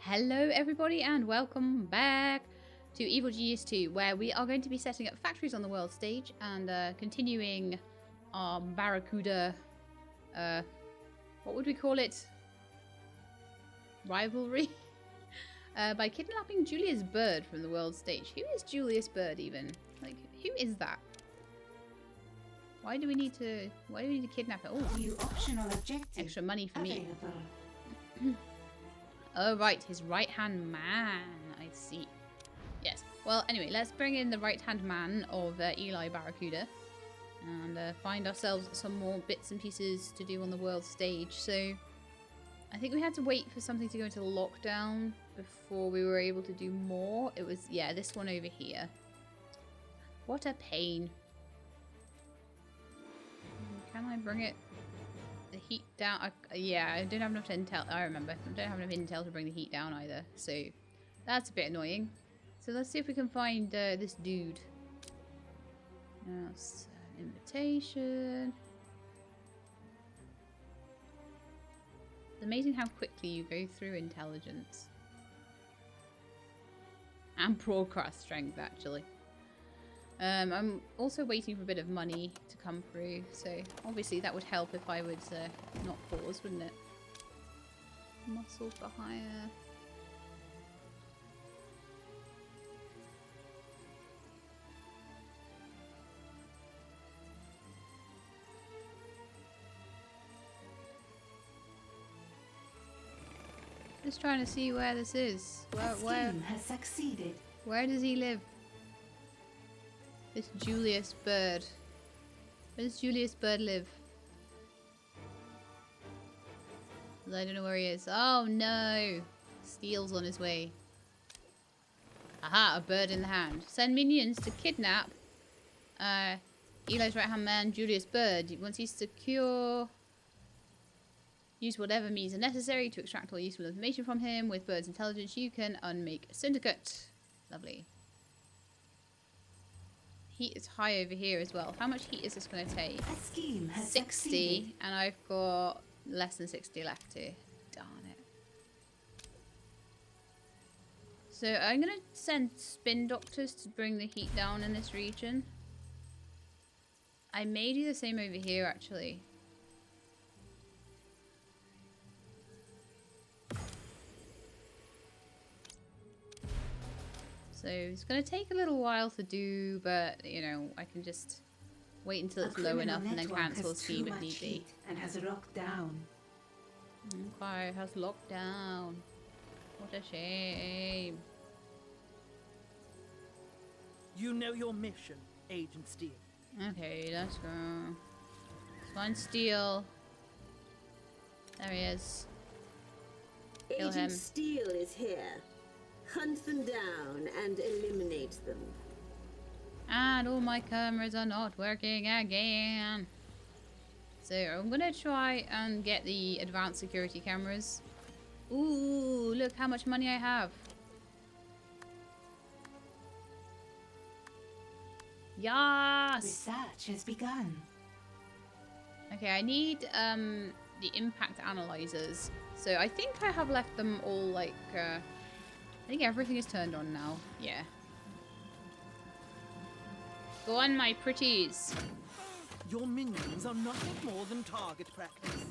Hello everybody and welcome back to Evil Genius 2, where we are going to be setting up factories on the world stage and continuing our Barracuda, what would we call it? Rivalry? By kidnapping Julius Bird from the world stage. Who is Julius Bird even? Like, who is that? Why do we need to kidnap it? Oh, New optional objective extra money for me. available. Oh, right, his right-hand man. I see. Yes. Well, anyway, let's bring in the right-hand man of Eli Barracuda and find ourselves some more bits and pieces to do on the world stage. So, I think we had to wait for something to go into lockdown before we were able to do more. It was, yeah, this one over here. What a pain. Can I bring it? The heat down. Yeah, I don't have enough intel. I remember. I don't have enough intel to bring the heat down either. So that's a bit annoying. So let's see if we can find this dude. That's an invitation. It's amazing how quickly you go through intelligence. And broadcast strength, actually. I'm also waiting for a bit of money to come through, so obviously that would help if I would not pause, wouldn't it? Muscle for hire. Just trying to see where this is. Where Has succeeded. Where does he live? This Julius Bird. Where does Julius Bird live? 'Cause I don't know where he is. Oh no! Steel's on his way. Aha, a bird in the hand. Send minions to kidnap Eli's right-hand man, Julius Bird. Once he's secure, use whatever means are necessary to extract all useful information from him. With Bird's intelligence, you can unmake a syndicate. Lovely. Heat is high over here as well. How much heat is this going to take? A scheme has 60, succeeded. and I've got less than 60 left here. Darn it. So I'm going to send spin doctors to bring the heat down in this region. I may do the same over here, actually. So it's going to take a little while to do, but, you know, I can just wait until it's low enough and then cancel the scheme if need be. And has locked down. Okay, it has locked down. What a shame. You know your mission, Agent Steel. Okay, let's go. Let's find Steel. There he is. Kill him. Agent Steel is here. Hunt them down and eliminate them. And all my cameras are not working again. So I'm gonna try and get the advanced security cameras. Ooh, look how much money I have. Yes! Research has begun. Okay, I need the impact analyzers. So I think I have left them all like I think everything is turned on now. Yeah. Go on, my pretties. Your minions are nothing more than target practice.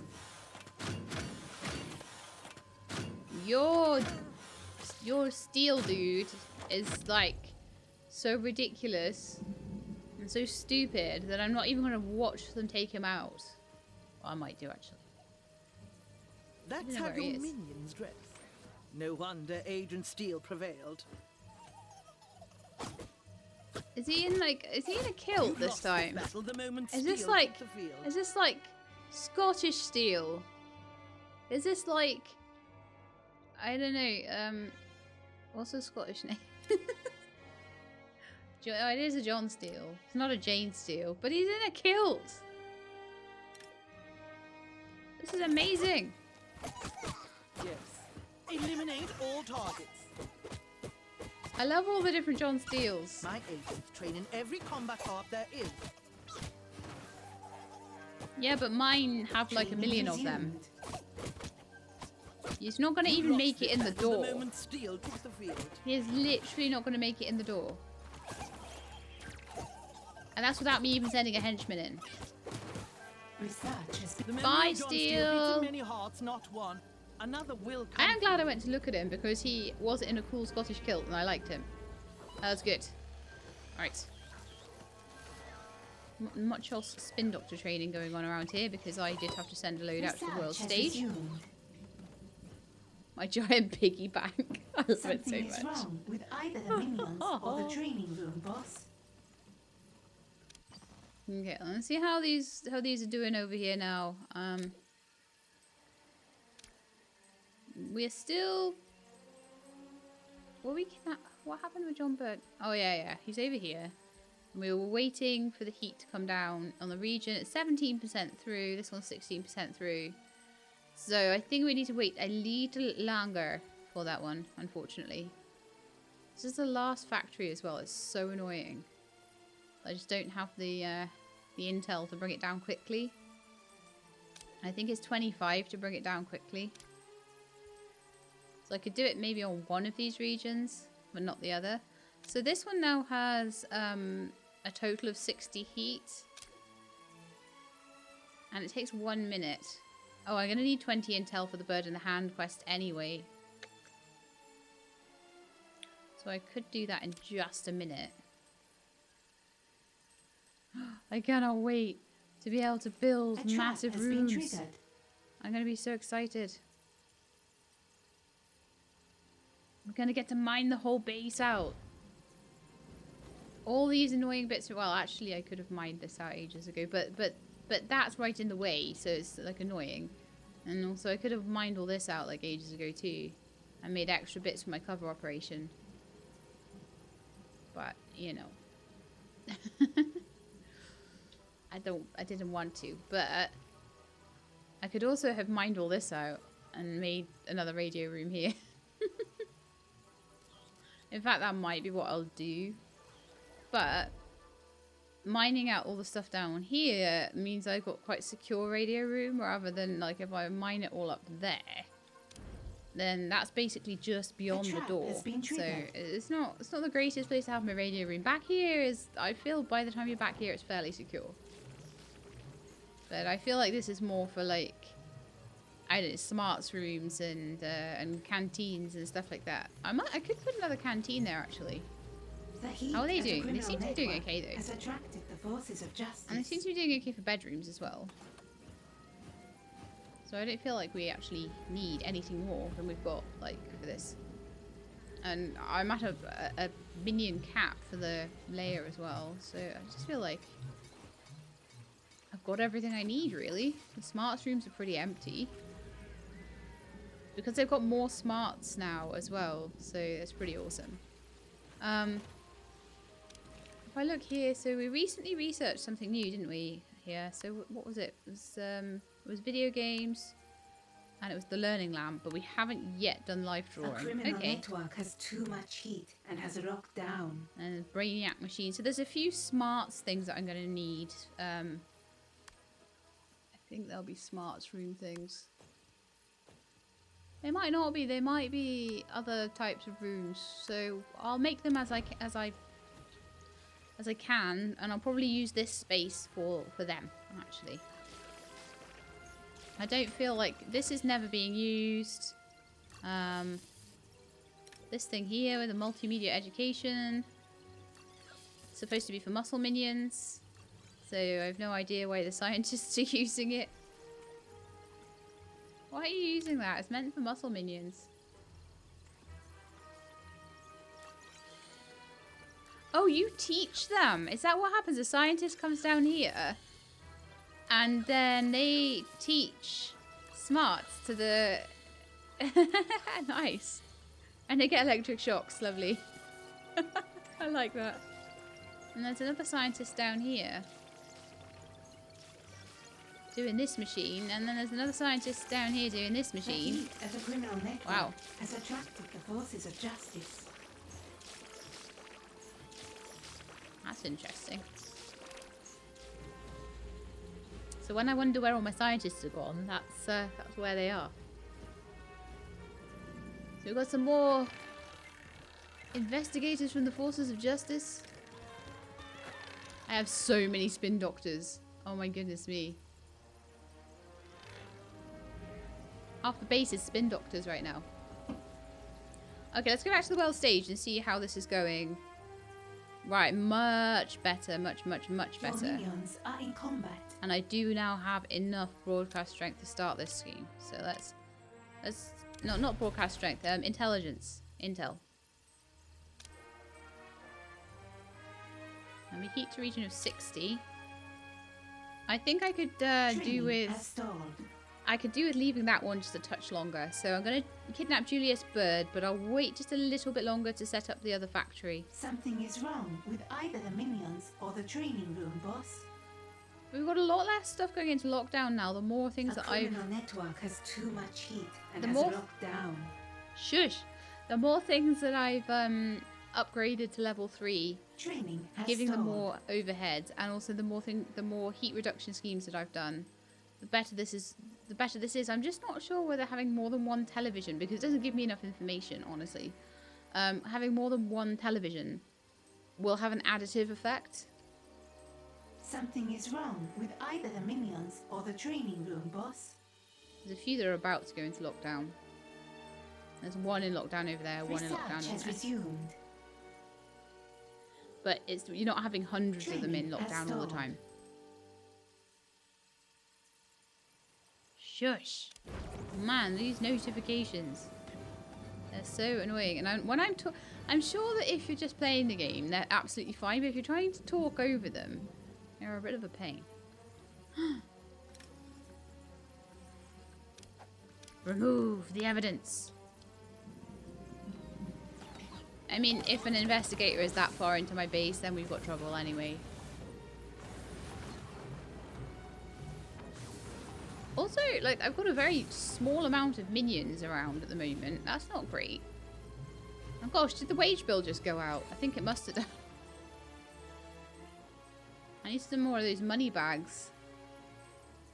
Your steel dude is like so ridiculous and so stupid that I'm not even going to watch them take him out. Well, I might do actually. That's know how where he your is. minions dress. No wonder Agent Steel prevailed. Is he in a kilt You this lost the time? battle the moment Is this Steel like took the field. is this like Scottish steel? Is this like I don't know, what's the Scottish name? Oh, it is a John Steele. It's not a Jane Steele, but he's in a kilt. This is amazing. Yes. Eliminate all targets. I love all the different John Steeles. My agents train in every combat art there is. Yeah, but mine have like a million of them. Resumed. He's not going to even make it in the The door. moment steel took the field. He is literally not going to make it in the door. And that's without me even sending a henchman in. Research has The been... memory Bye, of John Steel. beats in many hearts, not one. Another will come. I am glad I went to look at him because he was in a cool Scottish kilt and I liked him. That was good. Alright. Much else spin doctor training going on around here because I did have to send a load out to the world Research has stage. resumed. My giant piggy bank. I love it so Something is much. wrong with either the minions or the training room, boss. Okay, let's see how these are doing over here now. We're still. What happened with John Bird? Oh yeah, he's over here. And we were waiting for the heat to come down on the region. It's 17% through. This one's 16% through. So I think we need to wait a little longer for that one, unfortunately. This is the last factory as well. It's so annoying. I just don't have the intel to bring it down quickly. I think it's 25 to bring it down quickly. So I could do it maybe on one of these regions, but not the other. So this one now has a total of 60 heat. And it takes 1 minute. Oh, I'm going to need 20 intel for the bird in the hand quest anyway. So I could do that in just a minute. I cannot wait to be able to build massive rooms. I'm going to be so excited. We're going to get to mine the whole base out. All these annoying bits. Well, actually, I could have mined this out ages ago, but that's right in the way, so it's like annoying. And also, I could have mined all this out like ages ago too, and made extra bits for my cover operation. But you know, I didn't want to. But I could also have mined all this out and made another radio room here. In fact, that might be what I'll do. But mining out all the stuff down here means I've got quite a secure radio room, rather than like if I mine it all up there, then that's basically just beyond the door. So it's not the greatest place to have my radio room. Back here is, I feel by the time you're back here it's fairly secure. But I feel like this is more for like, I don't know, smarts rooms and canteens and stuff like that. I could put another canteen there actually. How are they doing? They seem to be doing okay though. Has attracted the forces of justice. And they seem to be doing okay for bedrooms as well. So I don't feel like we actually need anything more than we've got like for this. And I'm at a minion cap for the lair as well. So I just feel like I've got everything I need really. The smarts rooms are pretty empty. Because they've got more smarts now as well. So that's pretty awesome. If I look here, so we recently researched something new, didn't we? Here, so what was it? It was video games, and it was the learning lamp, but we haven't yet done life drawing. A criminal network has too much heat and has rocked down. And brainiac machine. So there's a few smarts things that I'm going to need. I think there'll be smarts room things. They might not be. They might be other types of rooms. So I'll make them as I can, and I'll probably use this space for them, actually. I don't feel like this is never being used. This thing here with the multimedia education, it's supposed to be for muscle minions, so I have no idea why the scientists are using it. Why are you using that? It's meant for muscle minions. Oh, you teach them. Is that what happens? A scientist comes down here and then they teach smarts to the... Nice. And they get electric shocks. Lovely. I like that. And there's another scientist down here doing this machine, and then there's another scientist down here doing this machine. The heat of the criminal network Wow. has attracted the forces of justice. That's interesting. So when I wonder where all my scientists are gone, that's where they are. So we've got some more investigators from the forces of justice. I have so many spin doctors. Oh my goodness me. Half the base is spin doctors right now. Okay, let's go back to the world stage and see how this is going. Right, much better. Much better. Your minions are in combat. And I do now have enough broadcast strength to start this scheme. So let's no, not broadcast strength, intelligence. Intel. And we keep to region of 60. I think I could do with... I could do with leaving that one just a touch longer. So I'm going to kidnap Julius Bird, but I'll wait just a little bit longer to set up the other factory. Something is wrong with either the minions or the training room, boss. We've got a lot less stuff going into lockdown now. The more things that I've... The criminal network has too much heat and The has more- locked down. Shush! The more things that I've upgraded to level 3, Training has giving them stalled. more overheads, and also the more heat reduction schemes that I've done, the better this is. The better this is. I'm just not sure whether having more than one television, because it doesn't give me enough information, honestly. Having more than one television will have an additive effect. Something is wrong with either the minions or the training room, boss. There's a few that are about to go into lockdown. There's one in lockdown over there, one in lockdown Research over has there. resumed. But you're not having hundreds of them in Training has lockdown all the stalled. time. Shush. Man, these notifications. They're so annoying. And I'm sure that if you're just playing the game, they're absolutely fine. But if you're trying to talk over them, they're a bit of a pain. Remove the evidence. I mean, if an investigator is that far into my base, then we've got trouble anyway. Also, like, I've got a very small amount of minions around at the moment. That's not great. Oh gosh, did the wage bill just go out? I think it must have done. I need some more of those money bags.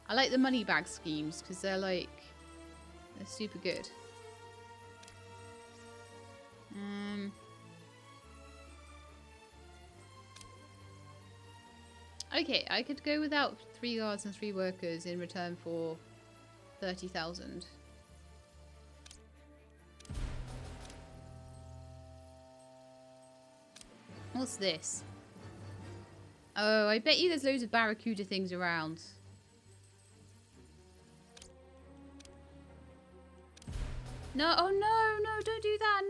I like the money bag schemes because they're like, they're super good. Okay, I could go without 3 guards and 3 workers in return for 30,000. What's this? Oh, I bet you there's loads of Barracuda things around. No, oh no, don't do that.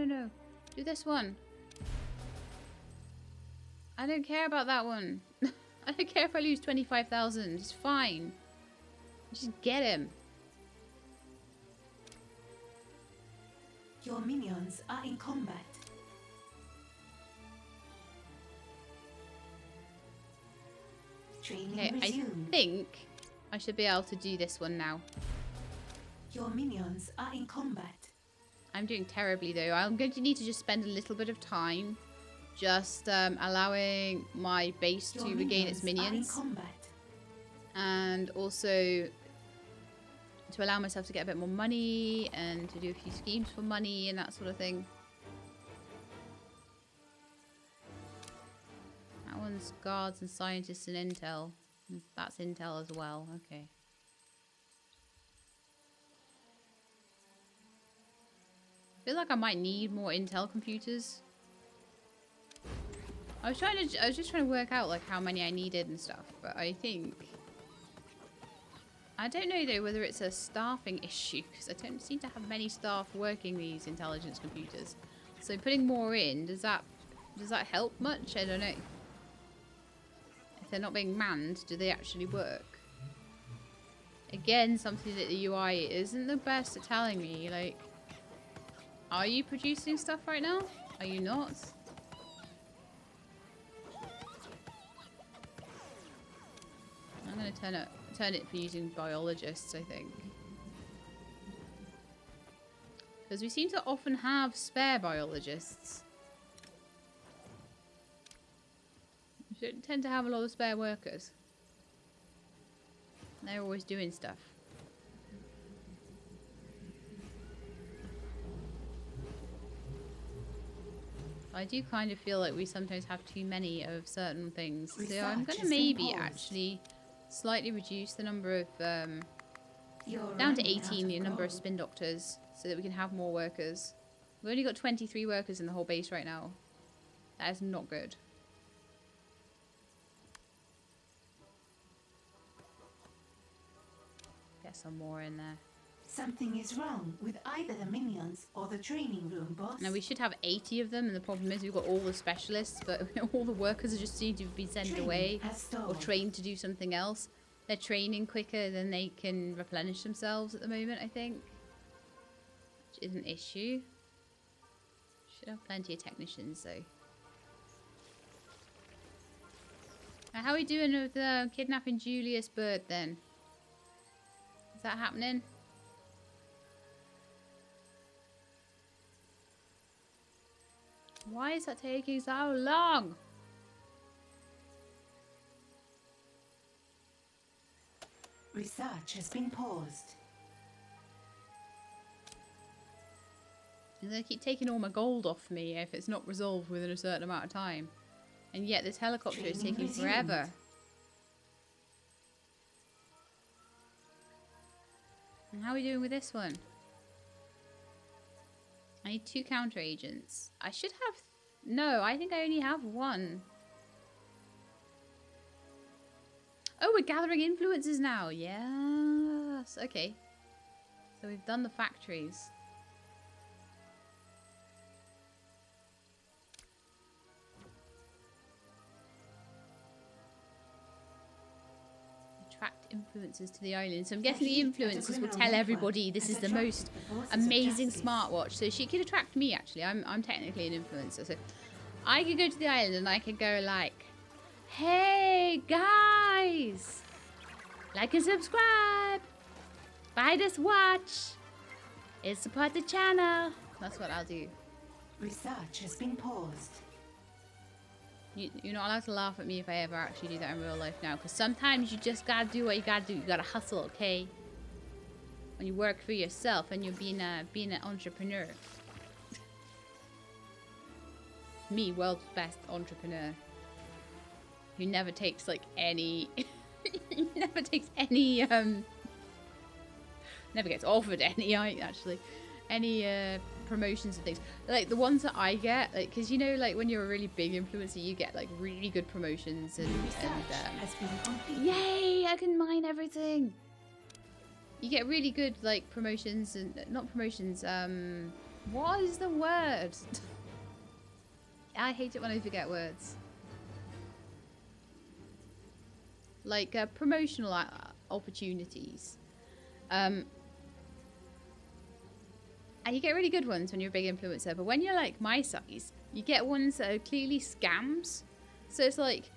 No. Do this one. I don't care about that one. I don't care if I lose 25,000. It's fine. Just get him. Your minions are in combat. Training Okay, I resumed. think I should be able to do this one now. Your minions are in combat. I'm doing terribly though. I'm going to need to just spend a little bit of time just allowing my base Your to regain its minions. Are in combat. And also to allow myself to get a bit more money and to do a few schemes for money and that sort of thing. That one's guards and scientists and intel. That's intel as well. Okay. I feel like I might need more intel computers. I was just trying to work out like how many I needed and stuff, but I think I don't know though whether it's a staffing issue because I don't seem to have many staff working these intelligence computers. So putting more in, does that help much? I don't know. If they're not being manned, do they actually work? Again, something that the UI isn't the best at telling me. Like, are you producing stuff right now? Are you not? I'm gonna turn it for using biologists, I think. Because we seem to often have spare biologists. We don't tend to have a lot of spare workers. They're always doing stuff. I do kind of feel like we sometimes have too many of certain things. So I'm Research going to has been maybe paused. actually slightly reduce the number of, You're down to running out 18, the number of gold. spin doctors, so that we can have more workers. We've only got 23 workers in the whole base right now. That is not good. Get some more in there. Something is wrong with either the minions or the training room, boss. Now we should have 80 of them, and the problem is we've got all the specialists, but all the workers are just seem to be sent Training away has stalled. or trained to do something else. They're training quicker than they can replenish themselves at the moment, I think. Which is an issue. Should have plenty of technicians though. Now, how are we doing with kidnapping Julius Bird then? Is that happening? Why is that taking so long? Research has been paused. And they keep taking all my gold off me if it's not resolved within a certain amount of time. And yet this helicopter is Training taking resumed. forever. And how are we doing with this one? I need 2 counter agents. I should have... No, I think I only have 1. Oh, we're gathering influences now. Yes. Okay. So we've done the factories. Attract influencers to the island. So I'm guessing the influencers will tell everybody this is the most amazing smartwatch. So she could attract me, actually. I'm technically an influencer. So I could go to the island and I could go like, hey guys, like and subscribe, buy this watch, and support the channel. That's what I'll do. Research has been paused. You're not allowed to laugh at me if I ever actually do that in real life now, because sometimes you just gotta do what you gotta do. You gotta hustle, okay? When you work for yourself and you're being an entrepreneur. Me, world's best entrepreneur, who never takes like any, never takes any, never gets offered any, actually, any promotions and things. Like the ones that I get, like, because you know, like when you're a really big influencer, you get like really good promotions and Has been completed. yay, I can mine everything. You get really good like promotions and not promotions. What is the word? I hate it when I forget words. Like promotional opportunities. And you get really good ones when you're a big influencer, but when you're like my size, you get ones that are clearly scams. So it's like,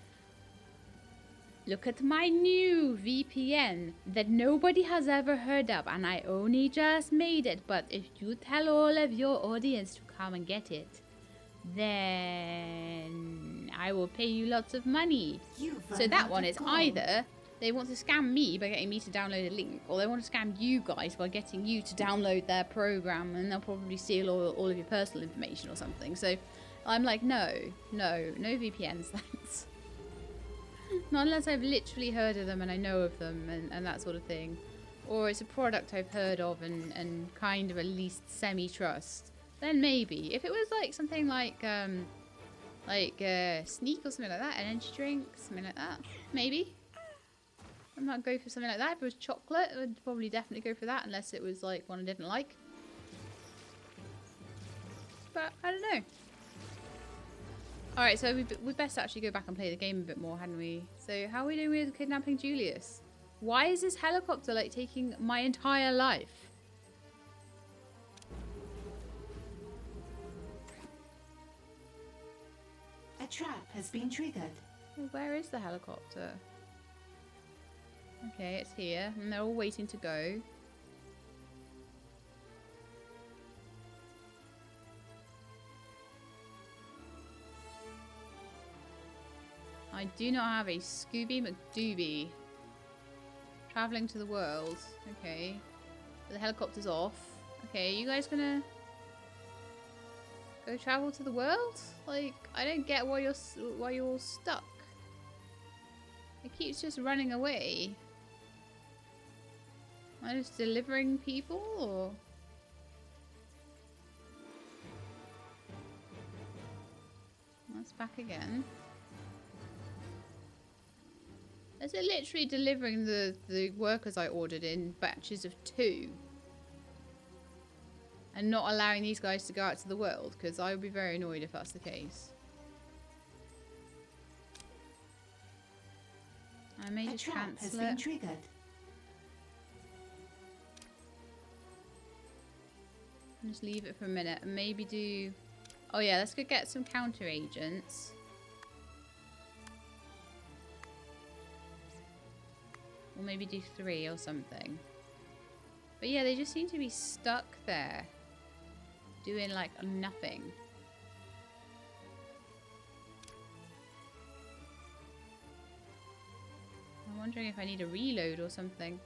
look at my new VPN that nobody has ever heard of, and I only just made it, but if you tell all of your audience to come and get it, then I will pay you lots of money. You've So run that out one of is gold. either they want to scam me by getting me to download a link, or they want to scam you guys by getting you to download their program, and they'll probably steal all of your personal information or something. So I'm like, no VPNs, thanks. Not unless I've literally heard of them and I know of them and that sort of thing. Or it's a product I've heard of and kind of at least semi-trust. Then maybe. If it was like something like Sneak or something like that, an energy drink, something like that, maybe. I might go for something like that. If it was chocolate, I would probably definitely go for that, unless it was like one I didn't like. But I don't know. Alright, so we best actually go back and play the game a bit more, hadn't we? So how are we doing with kidnapping Julius? Why is this helicopter like taking my entire life? A trap has been triggered. Well, where is the helicopter? Okay, it's here, and they're all waiting to go. I do not have a Scooby McDooby. Traveling to the world. Okay. The helicopter's off. Okay, you guys gonna Go travel to the world? Like, I don't get why you're all stuck. It keeps just running away. Am I just delivering people, or? That's back again. Is it literally delivering the workers I ordered in batches of 2? And not allowing these guys to go out to the world? Because I would be very annoyed if that's the case. I may just cancel it. Triggered. Just leave it for a minute and maybe do... Oh yeah, let's go get some counter agents. Or maybe do 3 or something. But yeah, they just seem to be stuck there. Doing like nothing. I'm wondering if I need a reload or something.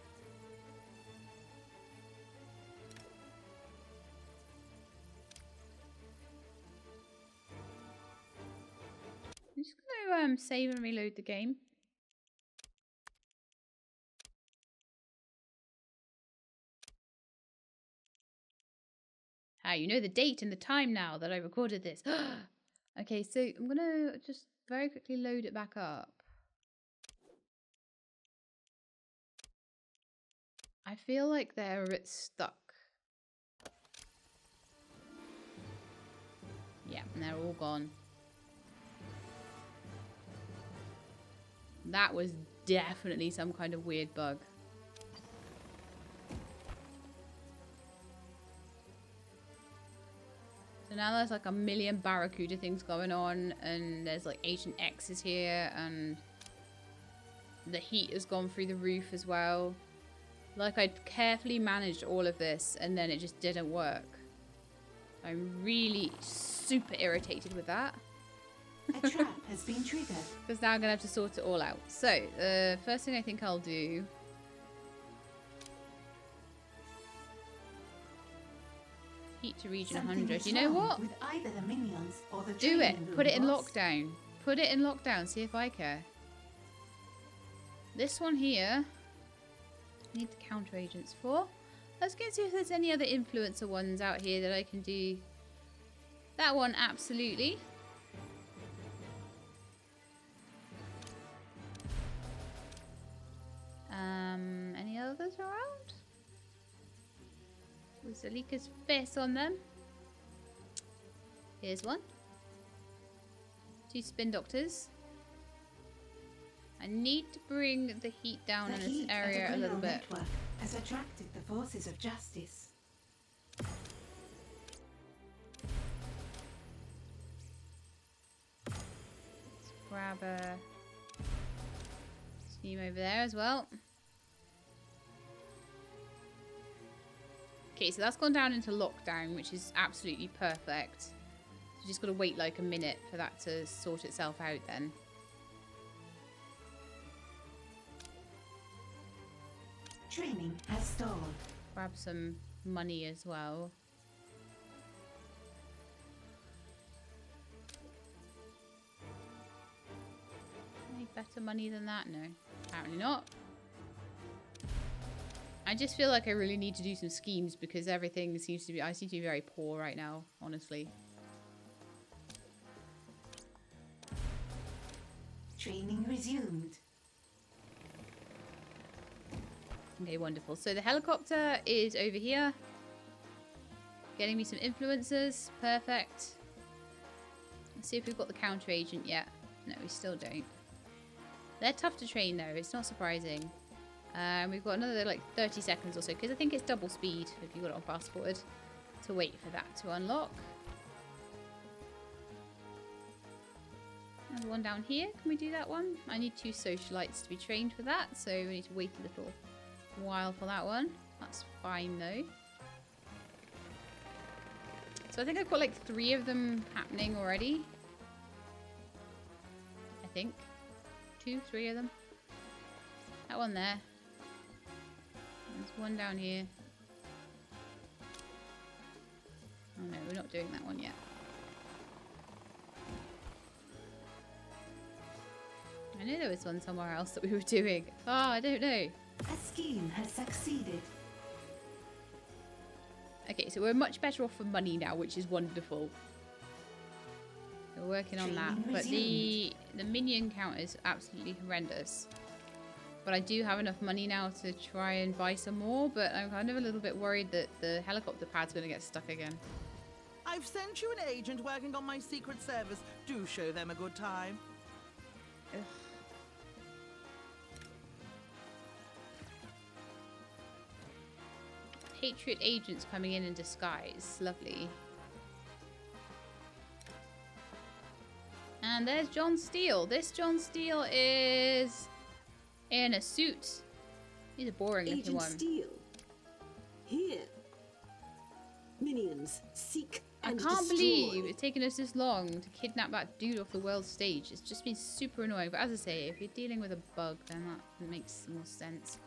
I'm just gonna save and reload the game. Ah, you know the date and the time now that I recorded this. Okay, so I'm gonna just very quickly load it back up. I feel like they're a bit stuck. Yeah, and they're all gone. That was definitely some kind of weird bug. So now there's like a million Barracuda things going on, and there's like Agent X is here, and the heat has gone through the roof as well. Like, I'd carefully managed all of this and then it just didn't work. I'm really super irritated with that. A trap has been triggered. Because now I'm going to have to sort it all out. So, the first thing I think I'll do... Heat to region 100. You know what? With either the minions or the Do it. training Put it in room boss. lockdown. Put it in lockdown. See if I care. This one here... need the counter agents for. Let's go see if there's any other influencer ones out here that I can do. That one, absolutely. Any others around? With Zalika's face on them. Here's one. 2 spin doctors. I need to bring the heat down in this area a little bit. Network has attracted the forces of justice. Let's grab a steam over there as well. Okay, so that's gone down into lockdown, which is absolutely perfect. You just got to wait like a minute for that to sort itself out then. Training has stalled. Grab some money as well. Any better money than that? No, apparently not. I just feel like I really need to do some schemes because everything seems to be... I seem to be very poor right now, honestly. Training resumed. Okay, wonderful. So the helicopter is over here. Getting me some influencers. Perfect. Let's see if we've got the counter agent yet. No, we still don't. They're tough to train though. It's not surprising. We've got another like 30 seconds or so because I think it's double speed if you've got it on fast forward to wait for that to unlock. And one down here. Can we do that one? I need 2 socialites to be trained for that, so we need to wait a little while for that one. That's fine though. So I think I've got like 3 of them happening already. I think 2, 3 of them. That one there. There's one down here. Oh no, we're not doing that one yet. knew there was one somewhere else that we were doing. Oh, I don't know. A scheme has succeeded. Okay, so we're much better off for money now, which is wonderful. We're working on that. Training But resumed. the minion count is absolutely horrendous. But I do have enough money now to try and buy some more, but I'm kind of a little bit worried that the helicopter pad's going to get stuck again. I've sent you an agent working on my secret service. Do show them a good time. Ugh. Patriot agents coming in disguise. Lovely. And there's John Steele. This John Steele is in a suit. He's a boring looking Agent one. Steele. Here. Minions, seek I and can't destroy. believe it's taken us this long to kidnap that dude off the world stage. It's just been super annoying. But as I say, if you're dealing with a bug, then that makes more sense.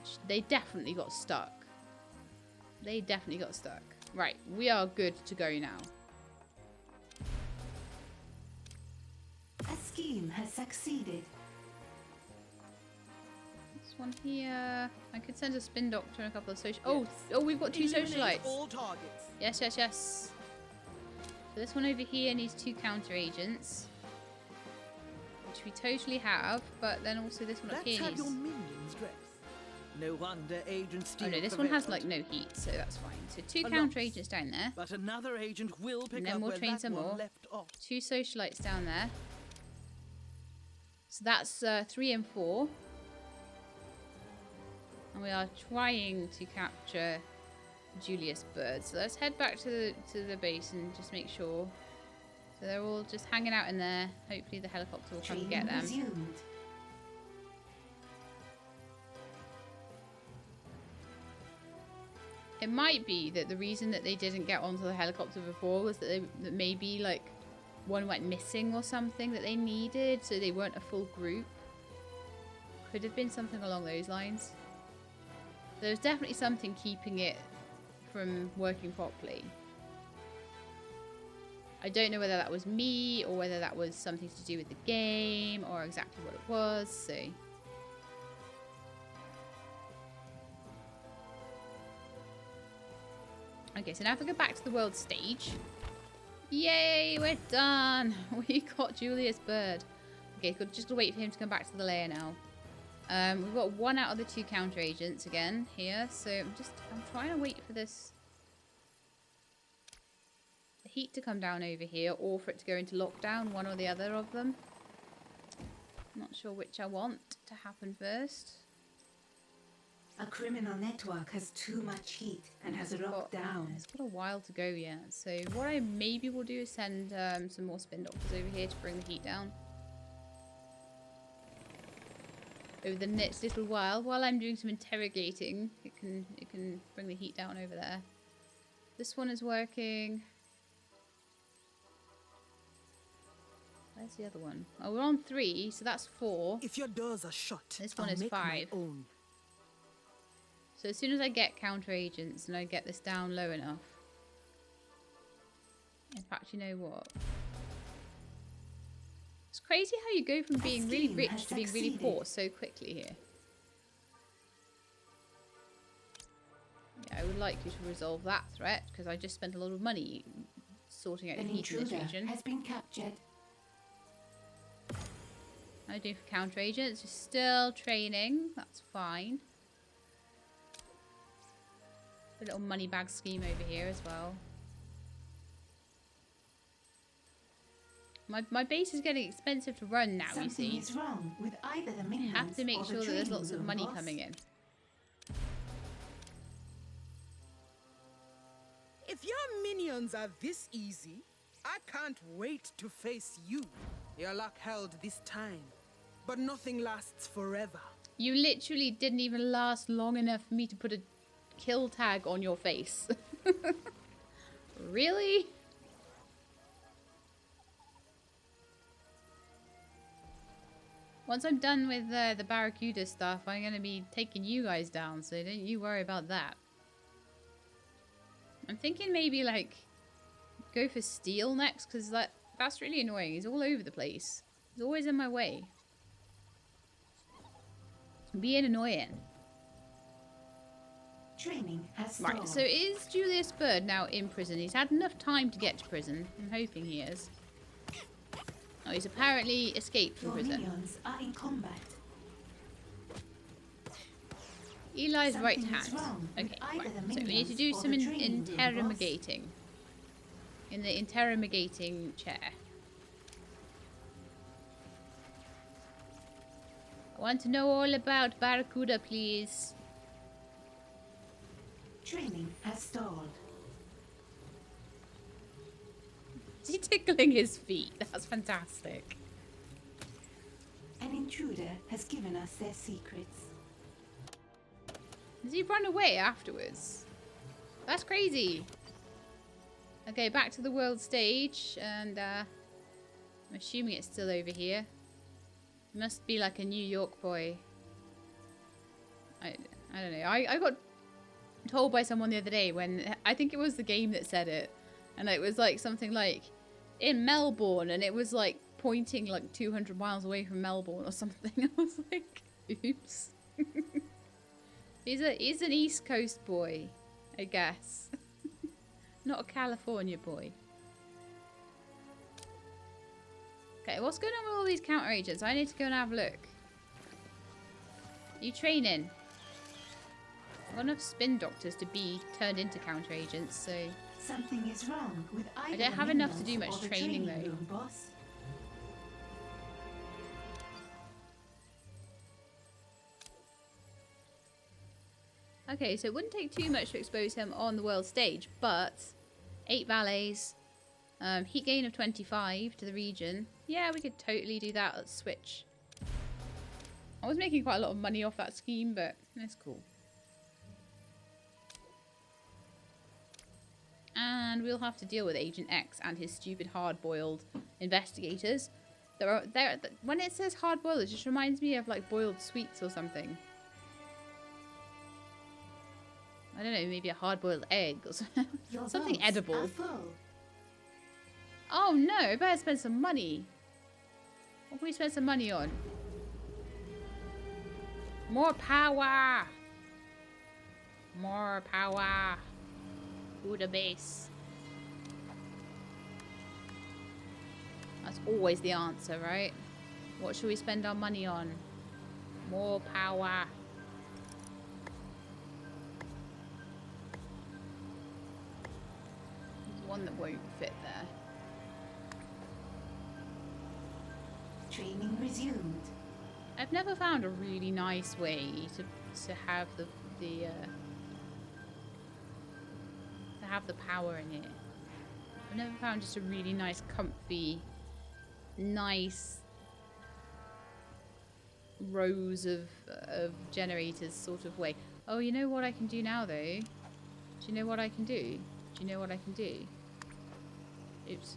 Which they definitely got stuck. They definitely got stuck. Right, we are good to go now. A scheme has succeeded. This one here. I could send a spin doctor and a couple of social. Oh, we've got two Eliminate socialites. all targets. Yes, yes, yes. So this one over here needs 2 counter agents, which we totally have. But then also this one up Let's here have needs. your minions dress. No wonder Agent Steele Oh no, this one has prevailed. like no heat, so that's fine. So 2 A counter loss. agents down there, But another agent will pick and then up we'll where train that some one more. left off. 2 socialites down there. So that's 3 and 4. And we are trying to capture Julius bird. So let's head back to the base and just make sure. So they're all just hanging out in there. Hopefully the helicopter will come and get Training them. resumed. It might be that the reason that they didn't get onto the helicopter before was that that maybe like one went missing or something that they needed, so they weren't a full group. Could have been something along those lines. There's definitely something keeping it from working properly. I don't know whether that was me or whether that was something to do with the game or exactly what it was, so. Okay, so now if we go back to the world stage. Yay, we're done. We got Julius Bird. Okay, just gotta wait for him to come back to the lair now. We've got 1 out of the 2 counter agents again here, so I'm trying to wait for the heat to come down over here, or for it to go into lockdown, one or the other of them. I'm not sure which I want to happen first. A criminal network has too much heat and has locked down. It's got a while to go yet, so what I maybe will do is send some more spin doctors over here to bring the heat down. Over the next little while I'm doing some interrogating, it can bring the heat down over there. This one is working. Where's the other one? Oh, we're on 3, so that's 4. If your doors are shut, This one I'll is make my 5. own. So as soon as I get counter agents and I get this down low enough. In fact, you know what? It's crazy how you go from being really scheme rich has to being really succeeded. poor so quickly here. Yeah, I would like you to resolve that threat because I just spent a lot of money sorting out the An heat in this intruder region. has been captured. I do for counter agents, just still training, that's fine. A little money bag scheme over here as well. My base is getting expensive to run now, you Something see. is wrong with either the I minions have to make or the sure that there's training lots of room, money boss. coming in. If your minions are this easy, I can't wait to face you. Your luck held this time, but nothing lasts forever. You literally didn't even last long enough for me to put a kill tag on your face. Really? Once I'm done with the Barracuda stuff, I'm going to be taking you guys down, so don't you worry about that. I'm thinking maybe, like, go for Steel next, because that's really annoying. He's all over the place. He's always in my way. Being annoying. Training has stalled. Right, so is Julius Bird now in prison? He's had enough time to get to prison. I'm hoping he is. Oh, he's apparently escaped from Your prison. minions are in combat. Eli's right Something is hand. wrong with Okay, either right. the So we need to minions do or some the training room, boss. interrogating. In the interrogating chair. I want to know all about Barracuda, please. Training has stalled. Is he tickling his feet? That's fantastic. An intruder has given us their secrets. Does he run away afterwards? That's crazy. Okay, back to the world stage, and I'm assuming it's still over here. He must be like a New York boy. I don't know. I got told by someone the other day when I think it was the game that said it, and it was like something like in Melbourne, and it was like pointing like 200 miles away from Melbourne or something. I was like, oops. He's an East Coast boy, I guess. Not a California boy. Okay, what's going on with all these counter agents? I need to go and have a look. You training? I've got enough spin doctors to be turned into counter agents, so Something is wrong with either don't the have enough to minions do much or the training, though. room, boss. okay, so it wouldn't take too much to expose him on the world stage, but 8 valets, heat gain of 25 to the region. Yeah, we could totally do that at Switch. I was making quite a lot of money off that scheme, but that's cool. And we'll have to deal with Agent X and his stupid hard-boiled investigators. When it says hard-boiled, it just reminds me of like boiled sweets or something. I don't know, maybe a hard-boiled egg or something vaults edible. are full. Oh no, I better spend some money. What can we spend some money on? More power! More power! To the base. That's always the answer, right? What should we spend our money on? More power. There's one that won't fit there. Training resumed. I've never found a really nice way to have to have the power in it. I've never found just a really nice, comfy, nice rows of generators sort of way. Oh, you know what I can do now though? Do you know what I can do? Do you know what I can do? Oops.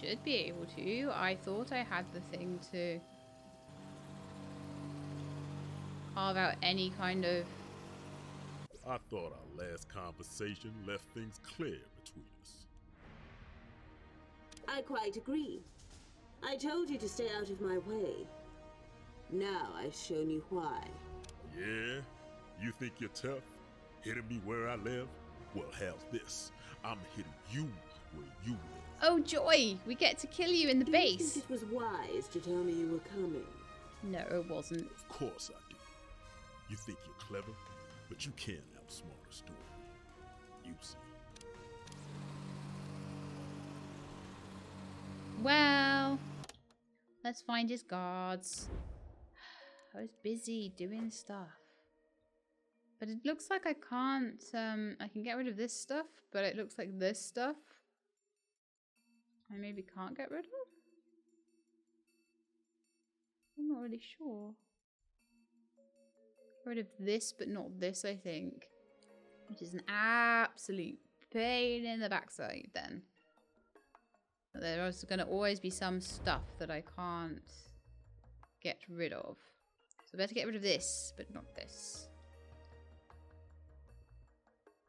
Should be able to. I thought I had the thing to carve out any kind of... I thought our last conversation left things clear between us. I quite agree. I told you to stay out of my way. Now I've shown you why. Yeah? You think you're tough? Hitting me where I live? Well, how's this? I'm hitting you where you live. Oh, joy! We get to kill you in the Do you base! think it was wise to tell me you were coming? No, it wasn't. Of course I do. You think you're clever, but you can't outsmart a story. You see. Well, let's find his guards. I was busy doing stuff. But it looks like I can't, I can get rid of this stuff, but it looks like this stuff I maybe can't get rid of? I'm not really sure. Get rid of this, but not this, I think. Which is an absolute pain in the backside, then. There's going to always be some stuff that I can't get rid of. So better get rid of this, but not this.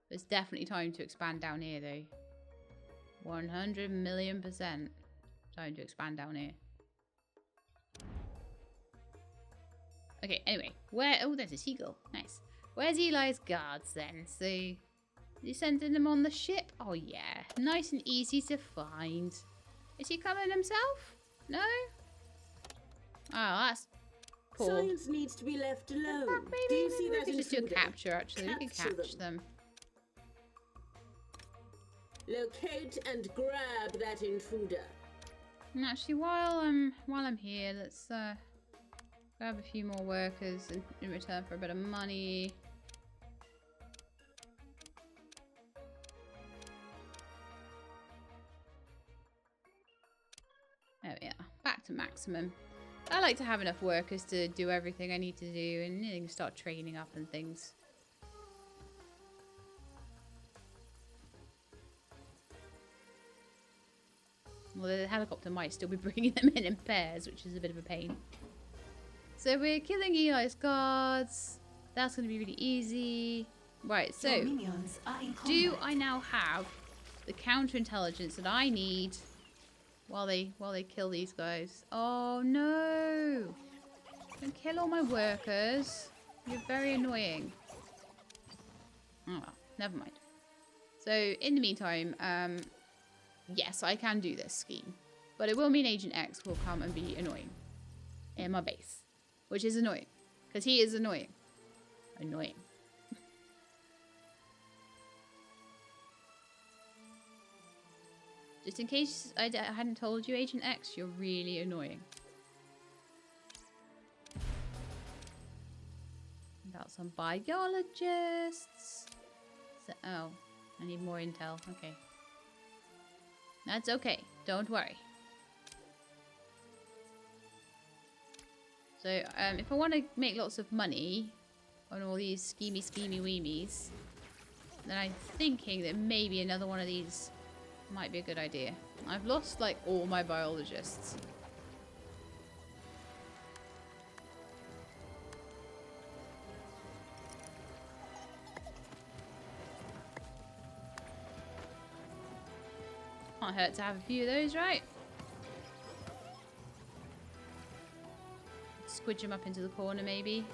It's definitely time to expand down here, though. 100,000,000% time to expand down here. Okay, anyway. Where... Oh, there's a seagull. Nice. Where's Eli's guards, then? So, is he sending them on the ship? Oh, yeah. Nice and easy to find. Is he coming himself? No? Oh, that's poor. Science needs to be left alone. Maybe Do you see we that could just do a intruder? capture, actually. We can Capture catch them. Locate and grab that intruder. And actually, while I'm here, let's grab a few more workers in return for a bit of money. There we are. Back to maximum. I like to have enough workers to do everything I need to do and you know, start training up and things. Well, the helicopter might still be bringing them in pairs, which is a bit of a pain. So we're killing Eli's guards. That's going to be really easy. Right, so Your minions are in do combat. I now have the counterintelligence that I need while they kill these guys? Oh no! Don't kill all my workers. You're very annoying. Oh well, never mind. So in the meantime, yes, I can do this scheme, but it will mean Agent X will come and be annoying in my base, which is annoying because he is annoying. Annoying. Just in case I hadn't told you, Agent X, you're really annoying. Got some biologists. So, oh, I need more intel. Okay. That's okay. Don't worry. So, if I want to make lots of money on all these schemy weemies, then I'm thinking that maybe another one of these might be a good idea. I've lost, like, all my biologists. Can't hurt to have a few of those, right? Squidge them up into the corner, maybe.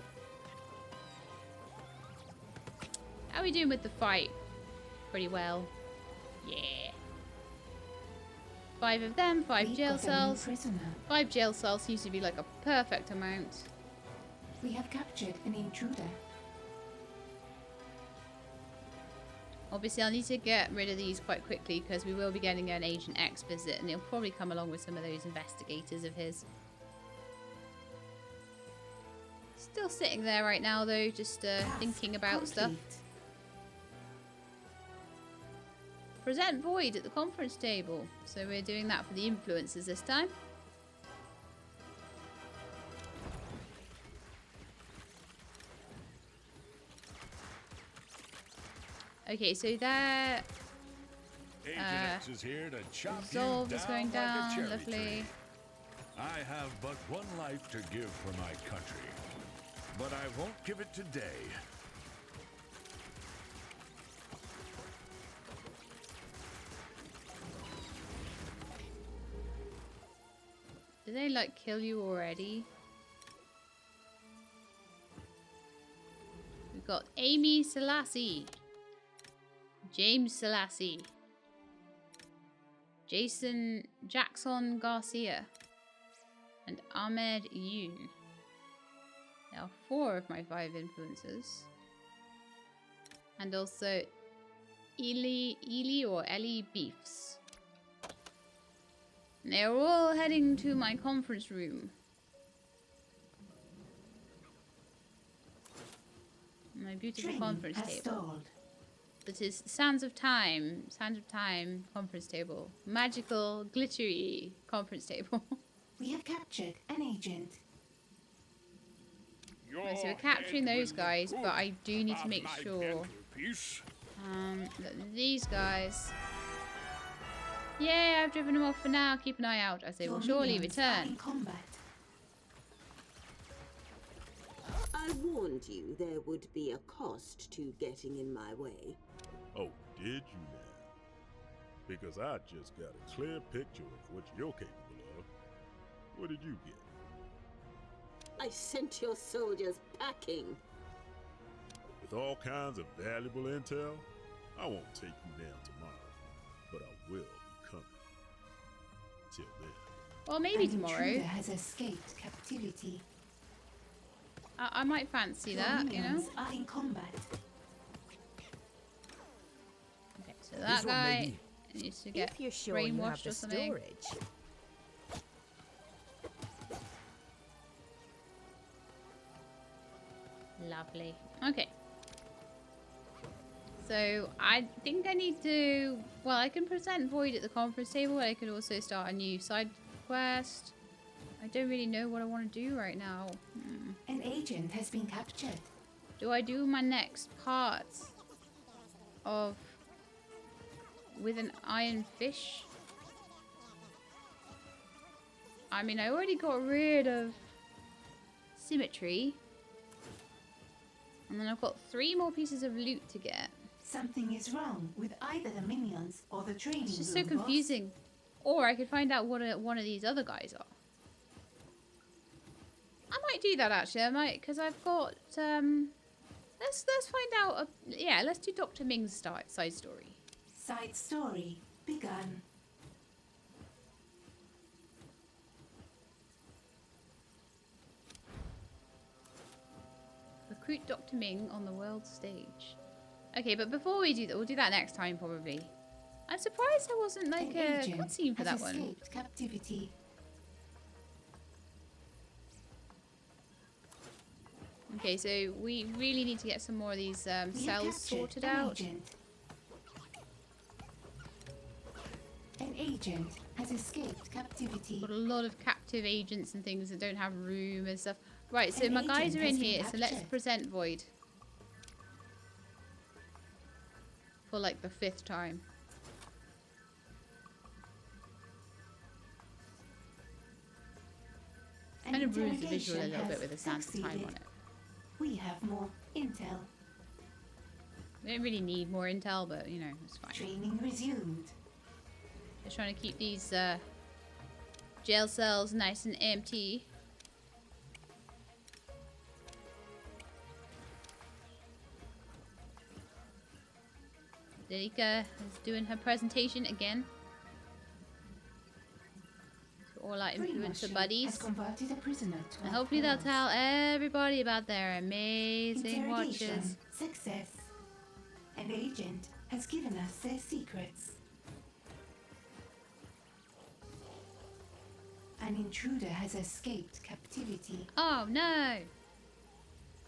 How are we doing with the fight? Pretty well. Yeah. 5 of them, 5 We've jail got a new cells. prisoner. 5 jail cells seems to be like a perfect amount. We have captured an intruder. Obviously, I'll need to get rid of these quite quickly because we will be getting an Agent X visit and he'll probably come along with some of those investigators of his. Still sitting there right now, though, just thinking about stuff. Complete. Present Void at the conference table. So we're doing that for the influencers this time. Okay, so there... Agent X is here to chop Resolve you is down going like down, a cherry lovely. tree. I have but one life to give for my country, but I won't give it today. Did they, like, kill you already? We've got Amy Selassie. James Selassie. Jackson Garcia. And Ahmed Yoon. Now 4 of my 5 influencers. And also Ellie Beefs. They're all heading to my conference room. My beautiful Training conference has table. stalled. This is Sands of Time conference table. Magical, glittery conference table. We have captured an agent. Right, so we're capturing those guys, but I do need to make sure that these guys... Yeah, I've driven them off for now. Keep an eye out as they will Your surely minions are return. in combat. I warned you there would be a cost to getting in my way. Oh, did you now? Because I just got a clear picture of what you're capable of. What did you get? I sent your soldiers packing. With all kinds of valuable intel? I won't take you down tomorrow, but I will be coming. Till then. Well, maybe An tomorrow. intruder has escaped captivity. I might fancy Your that, you know? minions are in combat. Okay, so that guy needs to get If you're sure you have brainwashed the or something. storage. Lovely. Okay. So I think I need to. Well, I can present Void at the conference table. I could also start a new side quest. I don't really know what I want to do right now. An agent has been captured. Do I do my next part of with an iron fish? I mean, I already got rid of symmetry. And then I've got 3 more pieces of loot to get. Something is wrong with either the minions or the training It's just room, so boss. confusing. Or I could find out what one of these other guys are. I might do that actually. I might, because I've got. Let's find out. Yeah, let's do Dr. Ming's side story. Side story begun. Recruit Dr. Ming on the world stage. Okay, but before we do that, we'll do that next time probably. I'm surprised there wasn't like An a agent cutscene for has that one. escaped captivity. Okay, so we really need to get some more of these We have cells captured sorted an out. agent. An agent has escaped captivity. Got a lot of captive agents and things that don't have room and stuff. Right, so An my guys agent are in has been here, so let's captured. present Void. For like the 5th time. An Kind of ruins the visual a interrogation little bit has with the sound of time on succeeded. it. We have more intel. We don't really need more intel, but you know, it's fine. Training resumed. Just trying to keep these jail cells nice and empty. Delika is doing her presentation again. To all our influencer Brainwashing buddies. has converted a prisoner to And a hopefully they'll pause. tell everybody about their amazing watches. Interrogation success. An agent has given us their secrets. An intruder has escaped captivity. Oh no!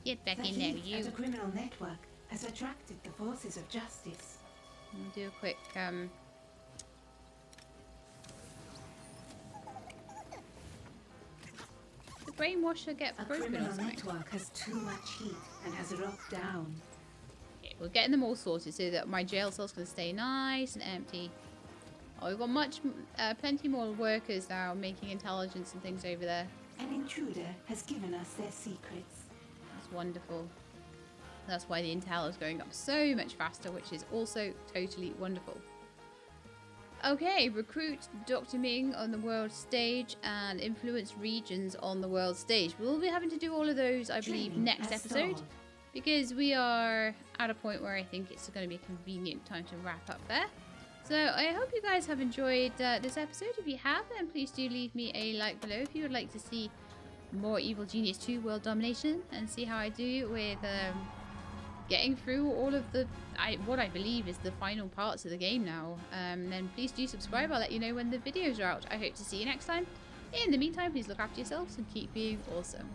Get back The in there, heat you. of the criminal network has attracted the forces of justice. We'll do a quick the brainwasher get A broken or criminal something? network has too much heat and has rocked down. Okay, we're getting them all sorted so that my jail cells can stay nice and empty. Oh, we've got plenty more workers now making intelligence and things over there. An intruder has given us their secrets. That's wonderful. That's why the intel is going up so much faster, which is also totally wonderful. Okay, recruit Dr. Ming on the world stage and influence regions on the world stage. We'll be having to do all of those, I believe, Training next has episode. stalled. Because we are at a point where I think it's going to be a convenient time to wrap up there. So I hope you guys have enjoyed this episode. If you have, then please do leave me a like below if you would like to see more Evil Genius 2 World Domination and see how I do with getting through all of the what I believe is the final parts of the game now. Then please do subscribe. I'll let you know when the videos are out. I hope to see you next time. In the meantime, please look after yourselves and keep being awesome.